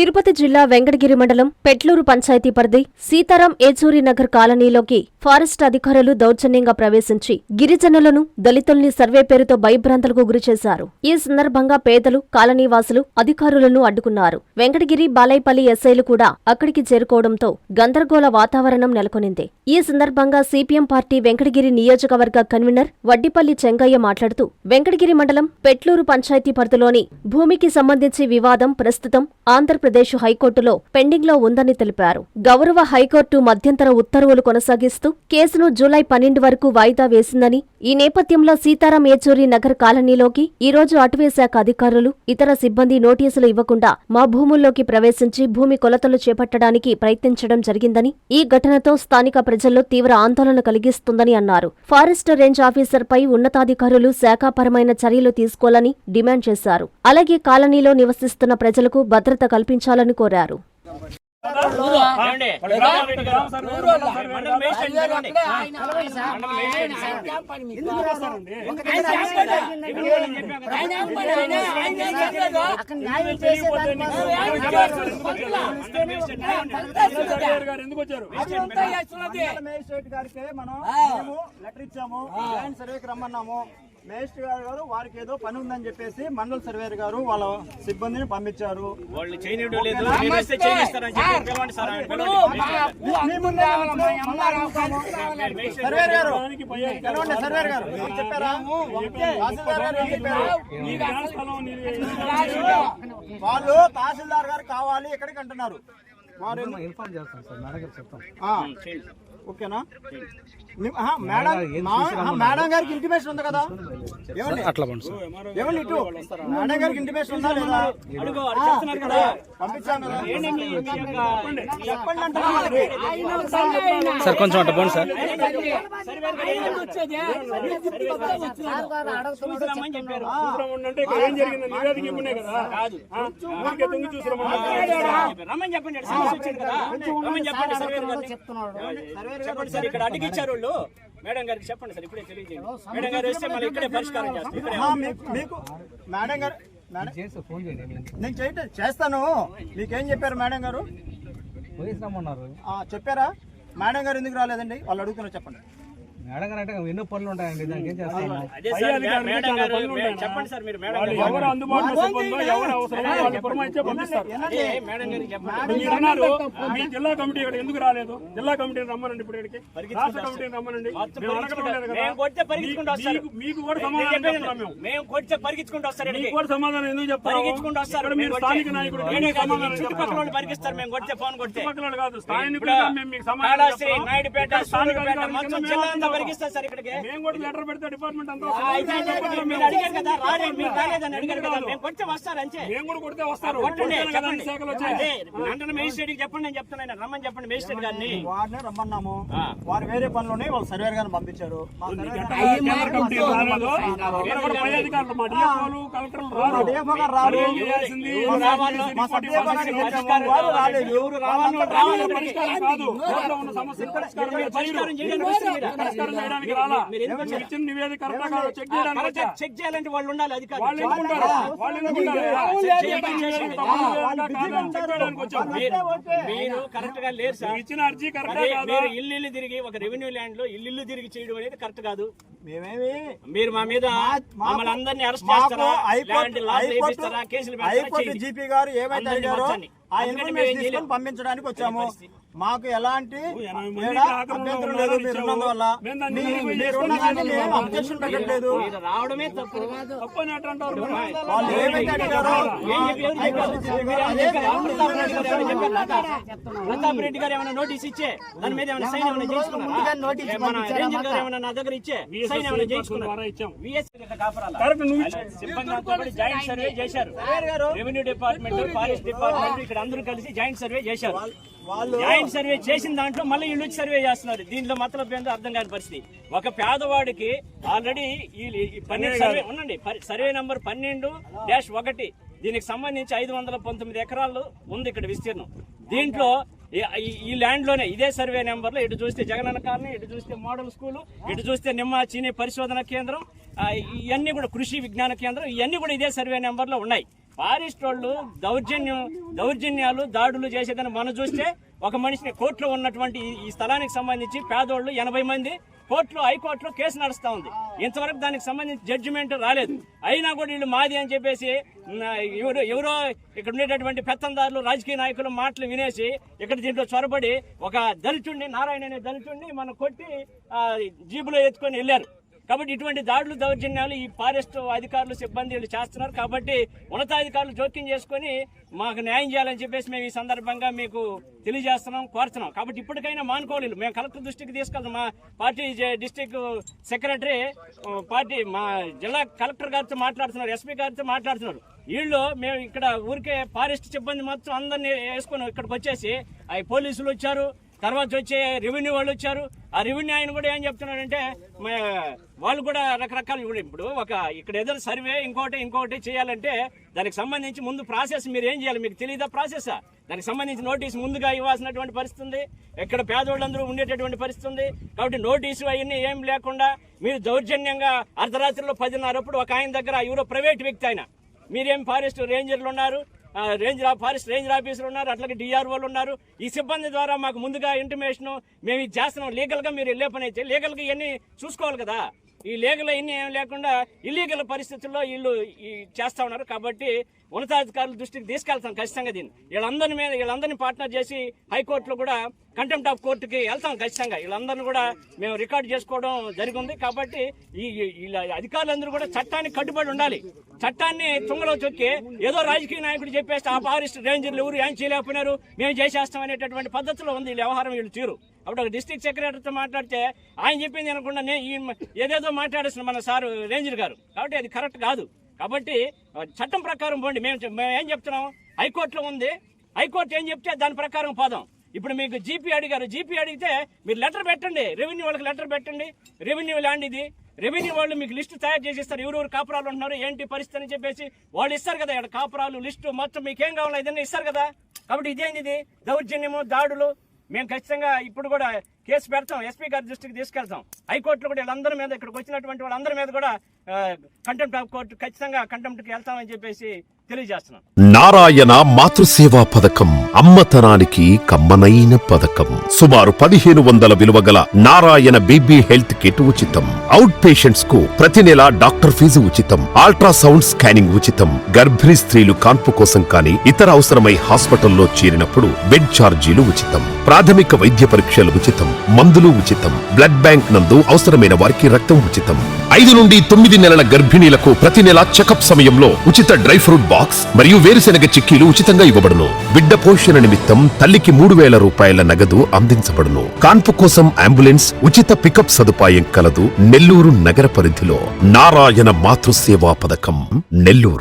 తిరుపతి జిల్లా వెంకటగిరి మండలం పెట్లూరు పంచాయతీ పరిధి సీతారాం ఏచూరి నగర్ కాలనీలోకి ఫారెస్ట్ అధికారులు దౌర్జన్యంగా ప్రవేశించి గిరిజనులను దళితుల్ని సర్వే పేరుతో భయభ్రాంతులకు గురిచేశారు. ఈ సందర్భంగా పేదలు, కాలనీవాసులు అధికారులను అడ్డుకున్నారు. వెంకటగిరి, బాలైపల్లి ఎస్ఐలు కూడా అక్కడికి చేరుకోవడంతో గందరగోళ వాతావరణం నెలకొనింది. ఈ సందర్భంగా సిపిఎం పార్టీ వెంకటగిరి నియోజకవర్గ కన్వీనర్ వడ్డిపల్లి చెంగయ్య మాట్లాడుతూ వెంకటగిరి మండలం పెట్లూరు పంచాయతీ పరిధిలోని భూమికి సంబంధించి వివాదం ప్రస్తుతం ఆంధ్రప్రదేశ్ హైకోర్టులో పెండింగ్లో ఉందని తెలిపారు. గౌరవ హైకోర్టు మధ్యంతర ఉత్తర్వులు కొనసాగిస్తూ కేసును జూలై 12 వరకు వాయిదా వేసిందని, ఈ నేపథ్యంలో సీతారాం ఏచూరి నగర్ కాలనీలోకి ఈ రోజు అటవీశాఖ అధికారులు, ఇతర సిబ్బంది నోటీసులు ఇవ్వకుండా మా భూముల్లోకి ప్రవేశించి భూమి కొలతలు చేపట్టడానికి ప్రయత్నించడం జరిగిందని, ఈ ఘటనతో స్థానిక ప్రజల్లో తీవ్ర ఆందోళన కలిగిస్తుందని అన్నారు. ఫారెస్ట్ రేంజ్ ఆఫీసర్పై ఉన్నతాధికారులు శాఖాపరమైన చర్యలు తీసుకోవాలని డిమాండ్ చేశారు. అలాగే కాలనీలో నివసిస్తున్న ప్రజలకు భద్రత కల్పించాలని కోరారు. మేజిస్ట్రేట్ గారు వారికి ఏదో పని ఉందని చెప్పేసి మండల సర్వేయర్ గారు వాళ్ళ సిబ్బందిని పంపించారు. వాళ్ళు తహసీల్దార్ గారు కావాలి ఎక్కడికి అంటున్నారు. ఇన్ఫార్మ్ చేస్తాం సార్, మేడం గారు చెప్తాం. ఓకేనా మేడం గారికి ఇంటిమేషన్ ఉంది కదా, ఏమండి ఇటు మేడం గారికి ఇంటిమేషన్ ఉందా లేదా పంపించాం కదా, చెప్పండి అంటున్నా సార్. కొంచెం అట్ట పోండి సార్. ఇక్కడ అడిగిచ్చారు వాళ్ళు. మేడం గారికి చెప్పండి సార్, ఇప్పుడే తెలియజేయండి. మేడం గారు వస్తే మళ్ళీ ఇక్కడే పరిష్కారం చేస్తాం. మీకు మేడం గారు నేను చేస్తాను. మీకేం చెప్పారు మేడం గారు? చెప్పారా? మేడం గారు ఎందుకు రాలేదండి? వాళ్ళు అడుగుతున్నారు, చెప్పండి. మేడం గారు అంటే ఎన్నో పనులు ఉంటాయండి, దానికి ఏం చేస్తాం. చెప్పండి సార్, మీరు మేడం ఎవరు అందుబాటులో ఎవరు అవసరం పురమాయిస్తే పంపిస్తారు. మీ జిల్లా కమిటీ ఇక్కడ ఎందుకు రాలేదు? జిల్లా కమిటీని రమ్మనండి, ఇప్పుడు ఇక్కడికి రాష్ట్ర కమిటీని రమ్మనండి. మీకు కూడా సమాధానం చెప్తున్నాం. మేము కొడితే పరిగించుకుంటూ వస్తారు. మీకు కూడా సమాధానం ఎందుకు చెప్తారు? మీరు స్థానిక నాయకుడు చుట్టుపక్కల పరిగిస్తారు. మేము కొడితే ఫోన్ కొడితే పక్కన కాదు, స్థానికులు మీకు సమాధానం నాయుడుపేట మేము కూడా లెటర్ పెడితే డిపార్ట్మెంట్ అంతా అడిగారు కదా, అడిగారు కదా, మేము కొడితే వస్తారు అంతే. మేము కూడా కొడితే వస్తారు. వెంటనే మేజిస్ట్రేట్ చెప్పండి, నేను చెప్తున్నాను, రమ్మని చెప్పండి మేజిస్ట్రేట్ గారిని. వారిని రమ్మన్నాము, వారు వేరే పనులు ఉన్నాయి, వాళ్ళు సర్వేర్ గారిని పంపించారు. చెక్ చేయాలంటే వాళ్ళు ఉండాలి, అధికారులు. మీరు కరెక్ట్ గా లేరు సార్. ఇచ్చిన అర్జీ కరెక్ట్. మీరు ఇల్లు తిరిగి ఒక రెవెన్యూ ల్యాండ్ లో ఇల్లు తిరిగి చేయడం అనేది కరెక్ట్ కాదు. మేమేమి మీరు మా మీద మమ్మల్ని అందరినీ అరెస్ట్ చేస్తారా, కేసులు హైకోర్టు జీపీ గారు ఏమైతే అడిగారో ఆ ఇన్ఫర్మేషన్ తీసుకొని పంపించడానికి వచ్చాము. మాకు ఎలాంటి అభ్యంతరం లేదు. మీరున్నందువల్ల అబ్జెక్షన్ పెట్టట్లేదు. రావడమే తప్పు. వాళ్ళు ఏమైతే అడిగారో ప్రతాప్ రెడ్డి గారు ఏమైనా నోటీస్ ఇచ్చే దాని మీద ఏమైనా సైన్ ఏమైనా చేసుకున్నారా? రేంజర్ గారు ఏమైనా నా దగ్గర ఇచ్చే సైన్ ఏమైనా చేసుకున్నారా? సిబ్బంది జాయింట్ సర్వే చేశారు. రెవెన్యూ డిపార్ట్మెంట్, ఫారెస్ట్ డిపార్ట్మెంట్ ఇక్కడ అందరూ కలిసి జాయింట్ సర్వే చేశారు. జాయింట్ సర్వే చేసిన దాంట్లో మళ్ళీ ఇల్లు సర్వే చేస్తున్నారు. దీంట్లో మతలబ్ ఏందో అర్థం కాని పరిస్థితి. ఒక పేదవాడికి ఆల్రెడీ 12 సర్వే ఉండండి, సర్వే నంబర్ 12-1 దీనికి సంబంధించి 519 ఎకరాలు ఉంది ఇక్కడ విస్తీర్ణం. దీంట్లో ఈ ల్యాండ్ లోనే ఇదే సర్వే నెంబర్ లో ఇటు చూస్తే జగనన్న కాలనీ, ఇటు చూస్తే మోడల్ స్కూల్, ఇటు చూస్తే నిమ్మ చీనీ పరిశోధన కేంద్రం, ఇవన్నీ కూడా కృషి విజ్ఞాన కేంద్రం, ఇవన్నీ కూడా ఇదే సర్వే నెంబర్ లో ఉన్నాయి. ఫారెస్ట్ వాళ్ళు దౌర్జన్యాలు దాడులు చేసేదని మనం చూస్తే ఒక మనిషిని కోర్టులో ఉన్నటువంటి ఈ స్థలానికి సంబంధించి పేదోళ్ళు 80 మంది కోర్టులో హైకోర్టులో కేసు నడుస్తా ఉంది. ఇంతవరకు దానికి సంబంధించి జడ్జిమెంట్ రాలేదు. అయినా కూడా వీళ్ళు మాది అని చెప్పేసి ఎవరో ఇక్కడ ఉండేటటువంటి పెత్తందారులు రాజకీయ నాయకులు మాటలు వినేసి ఇక్కడ దీంట్లో చొరబడి ఒక దళితుడిని, నారాయణ అనే దళితుడిని మనం కొట్టి జీబులో ఎత్తుకొని వెళ్ళారు. కాబట్టి ఇటువంటి దాడులు దౌర్జన్యాలు ఈ ఫారెస్ట్ అధికారులు సిబ్బంది వీళ్ళు చేస్తున్నారు. కాబట్టి ఉన్నతాధికారులు జోక్యం చేసుకొని మాకు న్యాయం చేయాలని చెప్పేసి మేము ఈ సందర్భంగా మీకు తెలియజేస్తున్నాం, కోరుతున్నాం. కాబట్టి ఇప్పటికైనా మానుకోలేదు. మేము కలెక్టర్ దృష్టికి తీసుకెళ్తాం. మా పార్టీ డిస్ట్రిక్ట్ సెక్రటరీ మా జిల్లా కలెక్టర్ గారితో మాట్లాడుతున్నారు, ఎస్పీ గారితో మాట్లాడుతున్నారు. వీళ్ళు మేము ఇక్కడ ఊరికే ఫారెస్ట్ సిబ్బంది మొత్తం అందరినీ వేసుకొని ఇక్కడికి వచ్చేసి పోలీసులు వచ్చారు, తర్వాత వచ్చే రెవెన్యూ వాళ్ళు వచ్చారు. ఆ రెవెన్యూ ఆయన కూడా ఏం చెప్తున్నాడంటే వాళ్ళు కూడా రకరకాలు ఇప్పుడు ఇక్కడ ఏదో సర్వే ఇంకోటి చేయాలంటే దానికి సంబంధించి ముందు ప్రాసెస్ మీరు ఏం చేయాలి, మీకు తెలియదా ప్రాసెస్? దానికి సంబంధించి నోటీసు ముందుగా ఇవ్వాల్సినటువంటి పరిస్థితి ఉంది. ఇక్కడ పేదోళ్ళందరూ ఉండేటటువంటి పరిస్థితి ఉంది. కాబట్టి నోటీసు అవన్నీ ఏం లేకుండా మీరు దౌర్జన్యంగా అర్ధరాత్రిలో 10:30 ఒక ఆయన దగ్గర ఎవరో ప్రైవేట్ వ్యక్తి ఆయన, మీరేం ఫారెస్ట్ రేంజర్లు ఉన్నారు, ఫారెస్ట్ రేంజర్ ఆఫీసర్ ఉన్నారు, అట్లాగే డిఆర్ఓలు ఉన్నారు. ఈ సిబ్బంది ద్వారా మాకు ముందుగా ఇంటిమేషన్ మేము ఇది చేస్తున్నాం. లీగల్గా మీరు వెళ్ళే పని అయితే లీగల్గా ఇవన్నీ చూసుకోవాలి కదా. ఈ లీగల్ ఇన్ని ఏం లేకుండా ఇల్లీగల్ పరిస్థితుల్లో వీళ్ళు చేస్తా ఉన్నారు. కాబట్టి ఉన్నతాధికారుల దృష్టికి తీసుకెళ్తాం ఖచ్చితంగా. వీళ్ళందరినీ పార్ట్నర్ చేసి హైకోర్టులో కూడా కంటెంప్ట్ ఆఫ్ కోర్టుకి వెళ్తాం ఖచ్చితంగా. వీళ్ళందరినీ కూడా మేము రికార్డు చేసుకోవడం జరిగింది. కాబట్టి ఈ అధికారులందరూ కూడా చట్టానికి కట్టుబడి ఉండాలి. చట్టాన్ని తుంగలో చొక్కి ఏదో రాజకీయ నాయకుడు చెప్పేస్తే ఆ ఫారెస్ట్ రేంజర్లు ఎవరు ఏం చేయలేకపోయినారు, మేము చేసేస్తాం అనేటటువంటి పద్ధతిలో ఉంది వీళ్ళ వ్యవహారం, వీళ్ళు తీరు. అప్పుడు ఒక డిస్ట్రిక్ట్ సెక్రటరీతో మాట్లాడితే ఆయన చెప్పింది అనకుండా ఏదేదో మాట్లాడేస్తున్నాం మన సారు రేంజర్ గారు. కాబట్టి అది కరెక్ట్ కాదు. కాబట్టి చట్టం ప్రకారం పోండి. మేము ఏం చెప్తున్నాం, హైకోర్టులో ఉంది, హైకోర్టు ఏం చెప్తే దాని ప్రకారం పోదాం. ఇప్పుడు మీకు జీపీ అడిగారు, జీపీ అడిగితే మీరు లెటర్ పెట్టండి, రెవెన్యూ వాళ్ళకి లెటర్ పెట్టండి. రెవెన్యూ ల్యాండ్ ఇది, రెవెన్యూ వాళ్ళు మీకు లిస్టు తయారు చేసి ఇస్తారు, ఎవరెవరు కాపురాలు ఉంటున్నారు ఏంటి పరిస్థితి అని చెప్పేసి వాళ్ళు ఇస్తారు కదా. ఇక్కడ కాపురాలు లిస్టు మొత్తం మీకేం కావాలో ఇదన్నీ ఇస్తారు కదా. కాబట్టి ఇదేంది, ఇది దౌర్జన్యము, దాడులు. మేము ఖచ్చితంగా ఇప్పుడు కూడా కేసు పెడతాం, ఎస్పీ గారి దృష్టికి తీసుకెళ్తాం. హైకోర్టులో కూడా వీళ్ళందరి మీద, ఇక్కడికి వచ్చినటువంటి వాళ్ళందరి మీద కూడా కంటెంప్ట్ ఆఫ్ కోర్టు ఖచ్చితంగా కంటెంప్ట్కి వెళ్తామని చెప్పేసి తెలియజేస్తున్నాం. నారాయణ మాతృసేవా పథకం అమ్మతనానికి కమ్మనైన పథకం. సుమారు 1500 విలువ గల నారాయణ బేబీ హెల్త్ కిట్ ఉచితం. అవుట్ పేషెంట్స్ కు ప్రతి నెల డాక్టర్ ఫీజు ఉచితం. అల్ట్రాసౌండ్ స్కానింగ్ ఉచితం. గర్భిణీ స్త్రీలు కాన్పు కోసం కానీ ఇతర అవసరమై హాస్పిటల్లో చేరినప్పుడు బెడ్ ఛార్జీలు ఉచితం. ప్రాథమిక వైద్య పరీక్షలు ఉచితం. మందులు ఉచితం. బ్లడ్ బ్యాంక్ నందు అవసరమైన వారికి రక్తం ఉచితం. 5 నుండి 9 నెలల గర్భిణీలకు ప్రతి నెల చెకప్ సమయంలో ఉచిత డ్రై ఫ్రూట్ బాక్స్ మరియు వేరుశెనగ చిక్కీలు ఉచితంగా ఇవ్వబడును. బిడ్డ పోషణ నిమిత్తం తల్లికి 3000 రూపాయల నగదు అందించబడును. కాన్పు కోసం అంబులెన్స్ ఉచిత పికప్ సదుపాయం కలదు. నెల్లూరు నగర పరిధిలో నారాయణ మాతృసేవా పథకం, నెల్లూరు.